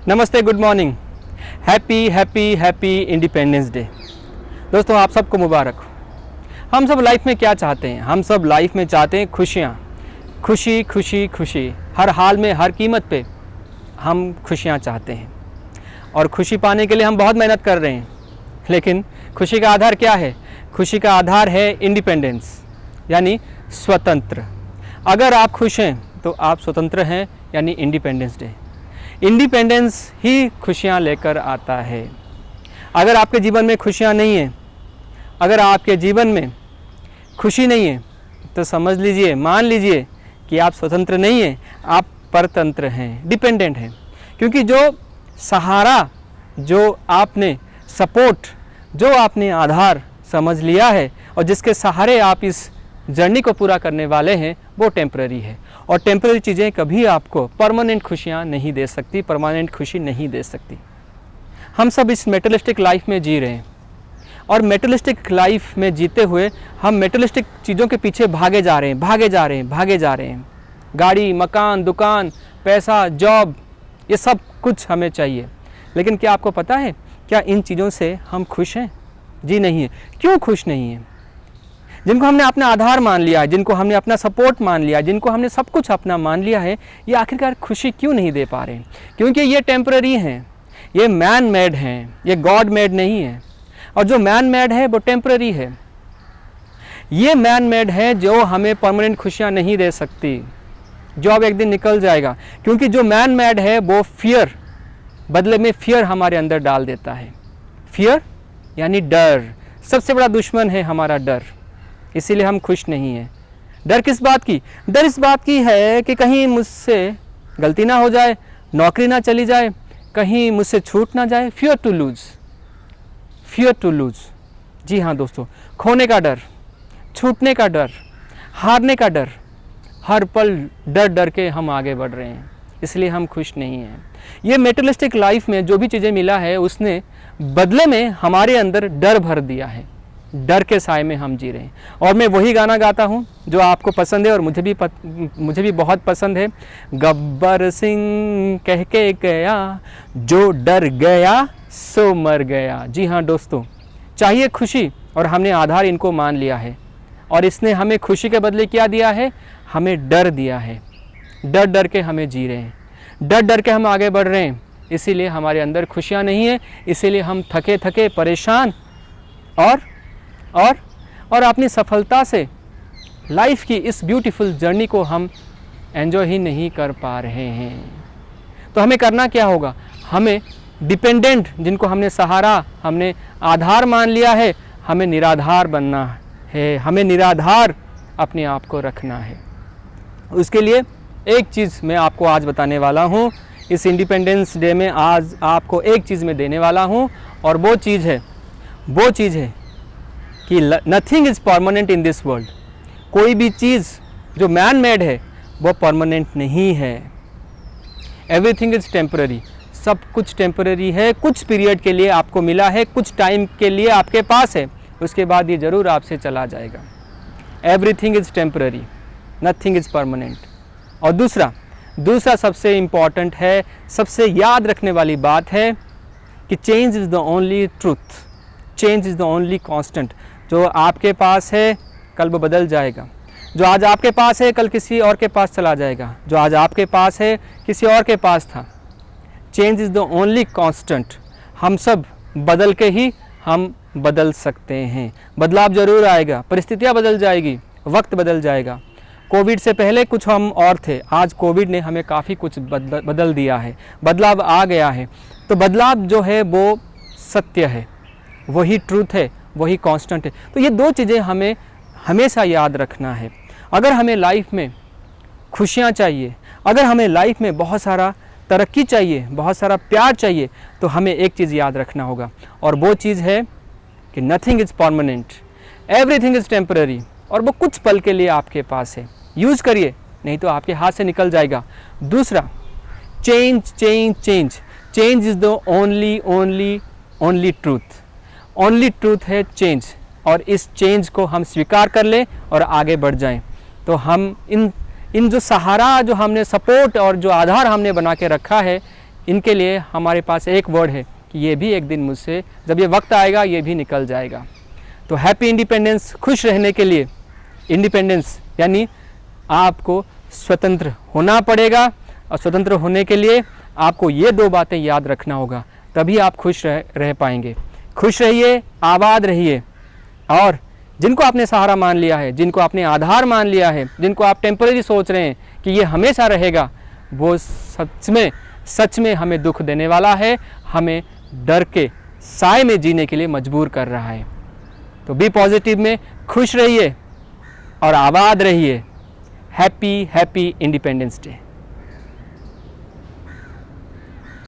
नमस्ते, good morning, happy happy happy independence day. दोस्तों, आप सबको मुबारक हो। हम सब लाइफ में क्या चाहते हैं? हम सब लाइफ में चाहते हैं खुशियाँ, खुशी खुशी खुशी। हर हाल में, हर कीमत पे हम खुशियाँ चाहते हैं और खुशी पाने के लिए हम बहुत मेहनत कर रहे हैं। लेकिन खुशी का आधार क्या है? खुशी का आधार है इंडिपेंडेंस, यानी स्वतंत्र। अगर आप खुश हैं तो आप स्वतंत्र हैं, यानी इंडिपेंडेंस डे। इंडिपेंडेंस ही खुशियाँ लेकर आता है। अगर आपके जीवन में खुशियाँ नहीं हैं, अगर आपके जीवन में खुशी नहीं है, तो समझ लीजिए, मान लीजिए कि आप स्वतंत्र नहीं हैं, आप परतंत्र हैं, डिपेंडेंट हैं। क्योंकि जो सहारा, जो आपने सपोर्ट, जो आपने आधार समझ लिया है और जिसके सहारे आप इस जर्नी को पूरा करने वाले हैं, वो टेम्पररी है। और टेम्पररी चीज़ें कभी आपको परमानेंट खुशियाँ नहीं दे सकती, परमानेंट खुशी नहीं दे सकती। हम सब इस मेटलिस्टिक लाइफ में जी रहे हैं और मेटलिस्टिक लाइफ में जीते हुए हम मेटलिस्टिक चीज़ों के पीछे भागे जा रहे हैं। गाड़ी, मकान, दुकान, पैसा, जॉब, ये सब कुछ हमें चाहिए। लेकिन क्या आपको पता है, क्या इन चीज़ों से हम खुश हैं? जी नहीं है। क्यों खुश नहीं हैं? जिनको हमने अपना आधार मान लिया है, जिनको हमने अपना सपोर्ट मान लिया है, जिनको हमने सब कुछ अपना मान लिया है, ये आखिरकार खुशी क्यों नहीं दे पा रहे हैं? क्योंकि ये टेम्पररी हैं, ये मैन मेड हैं, ये गॉड मेड नहीं है। और जो मैन मेड है वो टेम्पररी है। ये मैन मेड है जो हमें परमानेंट खुशियाँ नहीं दे सकती, जो अब एक दिन निकल जाएगा। क्योंकि जो मैन मेड है वो फियर, बदले में फियर हमारे अंदर डाल देता है। फियर यानी डर। सबसे बड़ा दुश्मन है हमारा डर। इसीलिए हम खुश नहीं हैं। डर किस बात की? डर इस बात की है कि कहीं मुझसे गलती ना हो जाए, नौकरी ना चली जाए, कहीं मुझसे छूट ना जाए। Fear to lose. जी हाँ दोस्तों, खोने का डर, छूटने का डर, हारने का डर। हर पल डर डर के हम आगे बढ़ रहे हैं, इसलिए हम खुश नहीं हैं। ये मेटलिस्टिक लाइफ में जो भी चीज़ें मिला है, उसने बदले में हमारे अंदर डर भर दिया है। डर के साए में हम जी रहे हैं। और मैं वही गाना गाता हूँ जो आपको पसंद है और मुझे भी बहुत पसंद है। गब्बर सिंह कह के गया, जो डर गया सो मर गया। जी हाँ दोस्तों, चाहिए खुशी और हमने आधार इनको मान लिया है। और इसने हमें खुशी के बदले क्या दिया है? हमें डर दिया है। डर डर के हमें जी रहे हैं, डर डर के हम आगे बढ़ रहे हैं। इसीलिए हमारे अंदर खुशियाँ नहीं है। इसीलिए हम थके थके, परेशान और अपनी सफलता से लाइफ की इस ब्यूटीफुल जर्नी को हम एंजॉय ही नहीं कर पा रहे हैं। तो हमें करना क्या होगा? हमें डिपेंडेंट, जिनको हमने सहारा, हमने आधार मान लिया है, हमें निराधार बनना है। हमें निराधार अपने आप को रखना है। उसके लिए एक चीज़ मैं आपको आज बताने वाला हूँ। इस इंडिपेंडेंस डे में आज आपको एक चीज़ मैं देने वाला हूँ, और वो चीज़ है कि nothing is permanent in this world. कोई भी चीज़ जो मैन मेड है वो परमानेंट नहीं है। Everything is temporary. सब कुछ टेम्पररी है। कुछ पीरियड के लिए आपको मिला है, कुछ टाइम के लिए आपके पास है, उसके बाद ये ज़रूर आपसे चला जाएगा। Everything is temporary, nothing is permanent. और दूसरा सबसे इम्पॉर्टेंट है, सबसे याद रखने वाली बात है कि change is the only truth, change is the only constant. जो आपके पास है कल वो बदल जाएगा। जो आज आपके पास है कल किसी और के पास चला जाएगा। जो आज आपके पास है किसी और के पास था। Change is the only constant. हम सब बदल के ही हम बदल सकते हैं। बदलाव ज़रूर आएगा, परिस्थितियाँ बदल जाएगी, वक्त बदल जाएगा। कोविड से पहले कुछ हम और थे, आज कोविड ने हमें काफ़ी कुछ बदल दिया है, बदलाव आ गया है। तो बदलाव जो है वो सत्य है, वही ट्रूथ है, वही कांस्टेंट है। तो ये दो चीज़ें हमें हमेशा याद रखना है। अगर हमें लाइफ में खुशियाँ चाहिए, अगर हमें लाइफ में बहुत सारा तरक्की चाहिए, बहुत सारा प्यार चाहिए, तो हमें एक चीज़ याद रखना होगा, और वो चीज़ है कि nothing is permanent, everything is temporary. और वो कुछ पल के लिए आपके पास है, यूज़ करिए, नहीं तो आपके हाथ से निकल जाएगा। दूसरा, change is the only truth. Only truth है चेंज। और इस चेंज को हम स्वीकार कर लें और आगे बढ़ जाएं, तो हम इन जो सहारा, जो हमने सपोर्ट और जो आधार हमने बना के रखा है, इनके लिए हमारे पास एक वर्ड है कि ये भी एक दिन मुझसे, जब ये वक्त आएगा ये भी निकल जाएगा। तो हैप्पी इंडिपेंडेंस। खुश रहने के लिए इंडिपेंडेंस यानी आपको स्वतंत्र होना पड़ेगा, और स्वतंत्र होने के लिए आपको ये 2 बातें याद रखना होगा, तभी आप खुश रह पाएंगे। खुश रहिए, आबाद रहिए, और जिनको आपने सहारा मान लिया है, जिनको आपने आधार मान लिया है, जिनको आप टेम्परेरी सोच रहे हैं कि ये हमेशा रहेगा, वो सच में हमें दुख देने वाला है, हमें डर के साए में जीने के लिए मजबूर कर रहा है। तो बी पॉजिटिव में खुश रहिए और आबाद रहिए। Happy independence day.